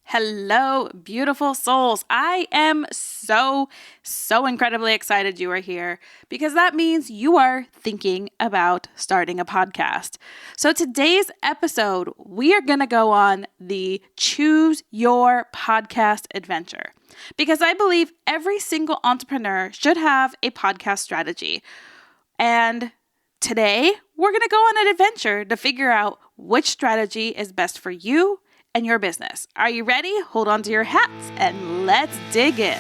Hello, beautiful souls. I am so incredibly excited you are here because that means you are thinking about starting a podcast. So today's episode, we are going to go on the Choose Your Podcast adventure because I believe every single entrepreneur should have a podcast strategy. And today, we're going to go on an adventure to figure out which strategy is best for you and your business. Are you ready? Hold on to your hats and let's dig in.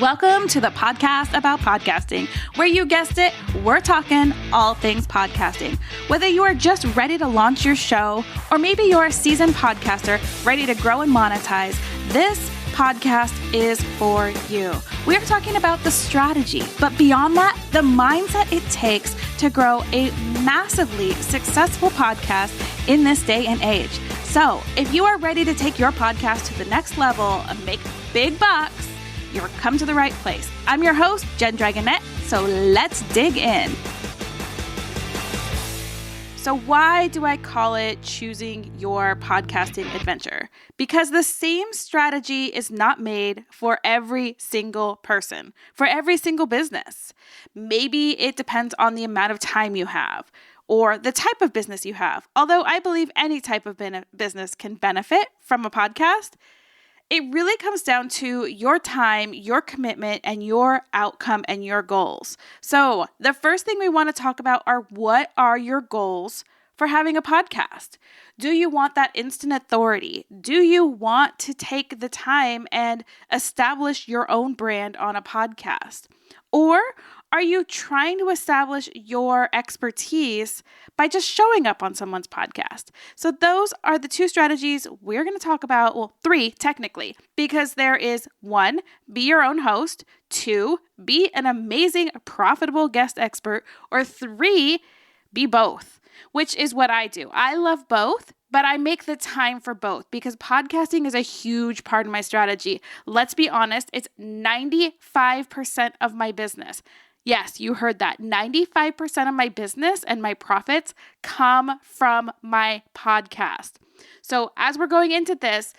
Welcome to the podcast about podcasting, where you guessed it, we're talking all things podcasting. Whether you are just ready to launch your show, or maybe you're a seasoned podcaster ready to grow and monetize, this podcast is for you. We are talking about the strategy, but beyond that, the mindset it takes to grow a massively successful podcast in this day and age. So if you are ready to take your podcast to the next level and make big bucks, you're come to the right place. I'm your host, Jen Dragonette, so let's dig in. So why do I call it choosing your podcasting adventure? Because the same strategy is not made for every single person, for every single business. Maybe it depends on the amount of time you have or the type of business you have. Although I believe any type of business can benefit from a podcast, it really comes down to your time, your commitment, and your outcome and your goals. So the first thing we want to talk about are what are your goals for having a podcast? Do you want that instant authority? Do you want to take the time and establish your own brand on a podcast? Or are you trying to establish your expertise by just showing up on someone's podcast? So those are the two strategies we're going to talk about. Well, three technically, because there is 1, be your own host, 2, be an amazing, profitable guest expert, or 3, be both, which is what I do. I love both, but I make the time for both because podcasting is a huge part of my strategy. Let's be honest, it's 95% of my business. Yes, you heard that. 95% of my business and my profits come from my podcast. So as we're going into this,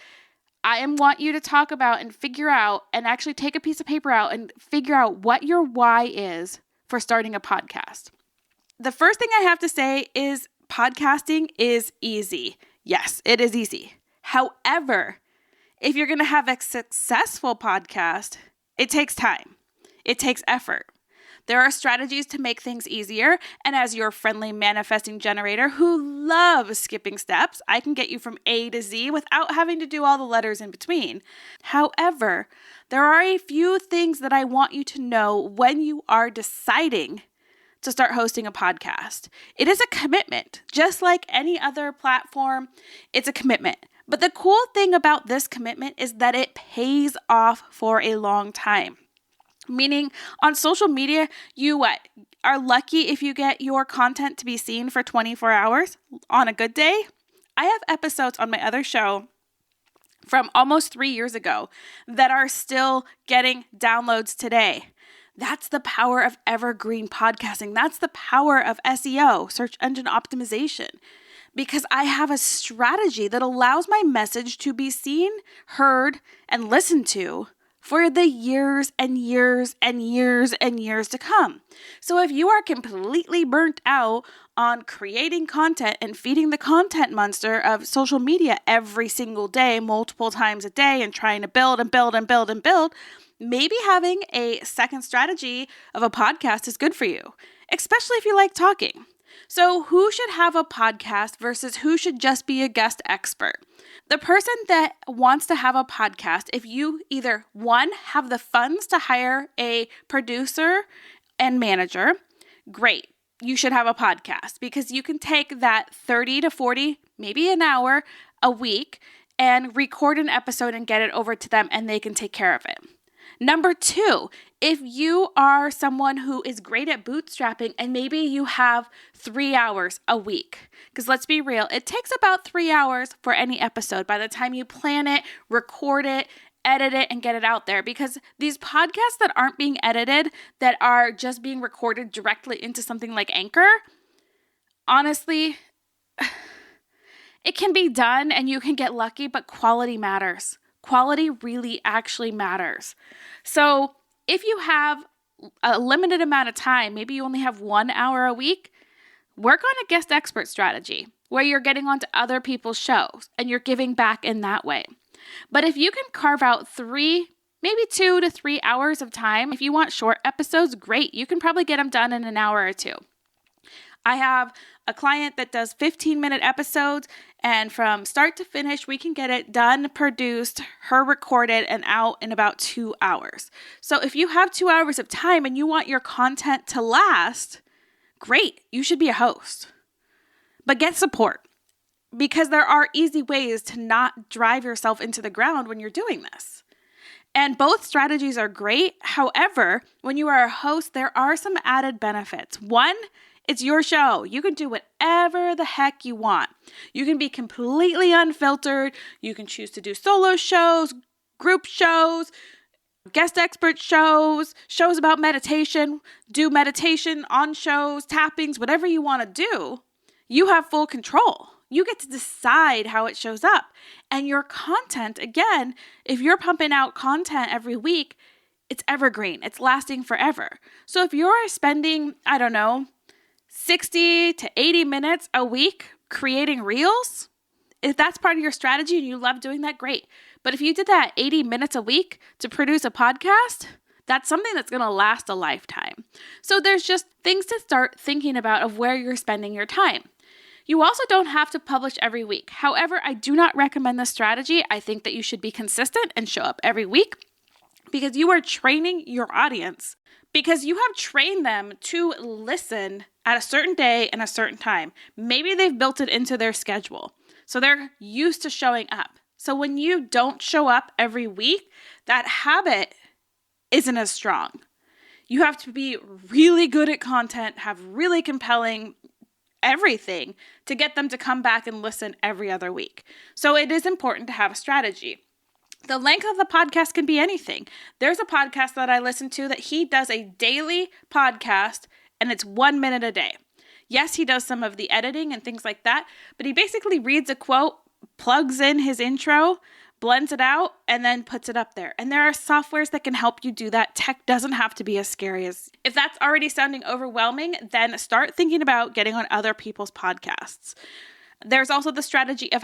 I want you to talk about and figure out and actually take a piece of paper out and figure out what your why is for starting a podcast. The first thing I have to say is podcasting is easy. Yes, it is easy. However, if you're going to have a successful podcast, it takes time. It takes effort. There are strategies to make things easier, and as your friendly manifesting generator who loves skipping steps, I can get you from A to Z without having to do all the letters in between. However, there are a few things that I want you to know when you are deciding to start hosting a podcast. It is a commitment, just like any other platform, it's a commitment. But the cool thing about this commitment is that it pays off for a long time. Meaning on social media, you are lucky if you get your content to be seen for 24 hours on a good day. I have episodes on my other show from almost 3 years ago that are still getting downloads today. That's the power of evergreen podcasting. That's the power of SEO, search engine optimization, because I have a strategy that allows my message to be seen, heard, and listened to for the years and years and years and years to come. So if you are completely burnt out on creating content and feeding the content monster of social media every single day, multiple times a day, and trying to build and build and build and build, maybe having a second strategy of a podcast is good for you, especially if you like talking. So who should have a podcast versus who should just be a guest expert? The person that wants to have a podcast, if you either 1, have the funds to hire a producer and manager, great. You should have a podcast because you can take that 30 to 40, maybe an hour a week and record an episode and get it over to them and they can take care of it. Number 2, if you are someone who is great at bootstrapping and maybe you have 3 hours a week, because let's be real, it takes about 3 hours for any episode by the time you plan it, record it, edit it, and get it out there. Because these podcasts that aren't being edited, that are just being recorded directly into something like Anchor, honestly, It can be done and you can get lucky, but quality matters. Quality really actually matters. So if you have a limited amount of time, maybe you only have 1 hour a week, work on a guest expert strategy where you're getting onto other people's shows and you're giving back in that way. But if you can carve out 3, maybe 2 to 3 hours of time, if you want short episodes, great. You can probably get them done in an hour or 2. I have a client that does 15-minute episodes, and from start to finish, we can get it done, produced, her recorded, and out in about 2 hours. So if you have 2 hours of time and you want your content to last, great, you should be a host. But get support, because there are easy ways to not drive yourself into the ground when you're doing this. And both strategies are great. However, when you are a host, there are some added benefits. One, it's your show. You can do whatever the heck you want. You can be completely unfiltered. You can choose to do solo shows, group shows, guest expert shows, shows about meditation, do meditation on shows, tappings, whatever you want to do. You have full control. You get to decide how it shows up. And your content, again, if you're pumping out content every week, it's evergreen. It's lasting forever. So if you're spending, 60 to 80 minutes a week creating reels, if that's part of your strategy and you love doing that, great. But if you did that 80 minutes a week to produce a podcast, that's something that's going to last a lifetime. So there's just things to start thinking about of where you're spending your time. You also don't have to publish every week. However, I do not recommend this strategy. I think that you should be consistent and show up every week because you are training your audience, because you have trained them to listen at a certain day and a certain time. Maybe they've built it into their schedule, so they're used to showing up. So when you don't show up every week, that habit isn't as strong. You have to be really good at content, have really compelling everything to get them to come back and listen every other week. So it is important to have a strategy. The length of the podcast can be anything. There's a podcast that I listen to that he does a daily podcast and it's 1 minute a day. Yes, he does some of the editing and things like that, but he basically reads a quote, plugs in his intro, blends it out, and then puts it up there. And there are softwares that can help you do that. Tech doesn't have to be as scary as, if that's already sounding overwhelming, then start thinking about getting on other people's podcasts. There's also the strategy of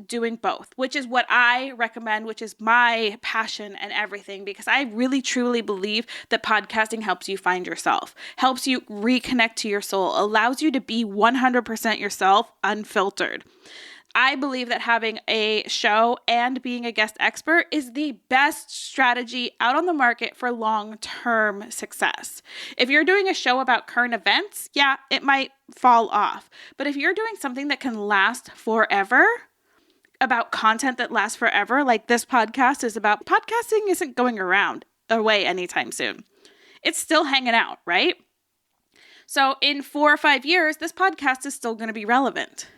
doing both, which is what I recommend, which is my passion and everything, because I really truly believe that podcasting helps you find yourself, helps you reconnect to your soul, allows you to be 100% yourself, unfiltered. I believe that having a show and being a guest expert is the best strategy out on the market for long-term success. If you're doing a show about current events, yeah, it might fall off. But if you're doing something that can last forever, about content that lasts forever, like this podcast is about, podcasting isn't going away anytime soon. It's still hanging out, right? So in 4 or 5 years, this podcast is still going to be relevant.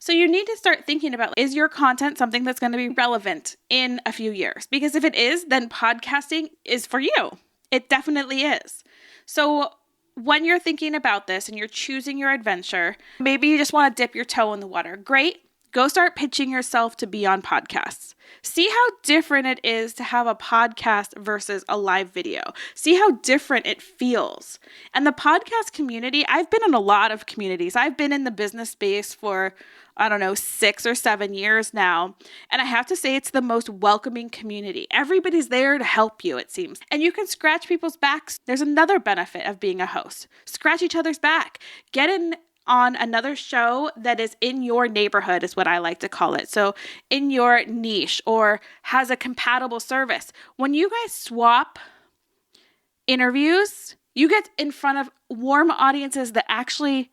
So you need to start thinking about, is your content something that's going to be relevant in a few years? Because if it is, then podcasting is for you. It definitely is. So when you're thinking about this and you're choosing your adventure, maybe you just want to dip your toe in the water. Great. Go start pitching yourself to be on podcasts. See how different it is to have a podcast versus a live video. See how different it feels. And the podcast community, I've been in a lot of communities. I've been in the business space for, 6 or 7 years now. And I have to say it's the most welcoming community. Everybody's there to help you, it seems. And you can scratch people's backs. There's another benefit of being a host. Scratch each other's back. Get in on another show that is in your neighborhood is what I like to call it. So in your niche or has a compatible service. When you guys swap interviews, you get in front of warm audiences that actually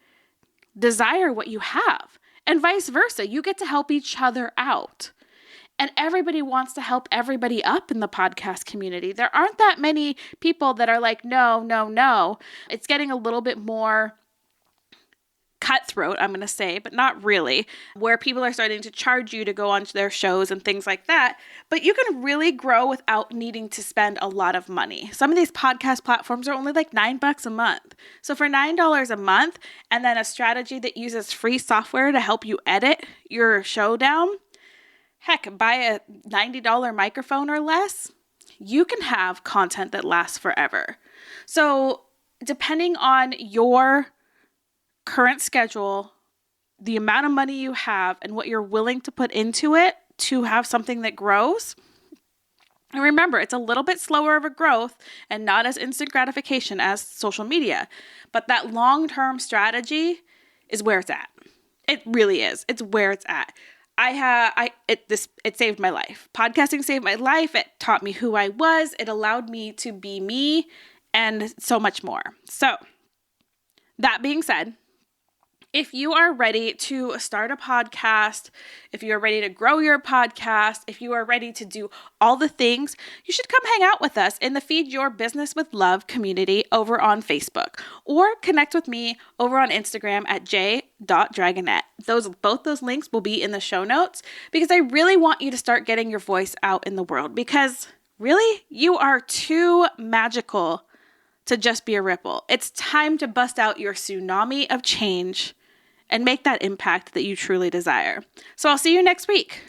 desire what you have. And vice versa. You get to help each other out. And everybody wants to help everybody up in the podcast community. There aren't that many people that are like, no. It's getting a little bit more cutthroat, I'm going to say, but not really, where people are starting to charge you to go onto their shows and things like that. But you can really grow without needing to spend a lot of money. Some of these podcast platforms are only like $9 a month. So for $9 a month, and then a strategy that uses free software to help you edit your show down, heck, buy a $90 microphone or less, you can have content that lasts forever. So depending on your current schedule, the amount of money you have, and what you're willing to put into it to have something that grows. And remember, it's a little bit slower of a growth and not as instant gratification as social media. But that long-term strategy is where it's at. It really is. It's where it's at. It saved my life. Podcasting saved my life. It taught me who I was. It allowed me to be me and so much more. So that being said, if you are ready to start a podcast, if you are ready to grow your podcast, if you are ready to do all the things, you should come hang out with us in the Feed Your Business with Love community over on Facebook, or connect with me over on Instagram at j.dragonette. Both those links will be in the show notes, because I really want you to start getting your voice out in the world, because really, you are too magical to just be a ripple. It's time to bust out your tsunami of change and make that impact that you truly desire. So I'll see you next week.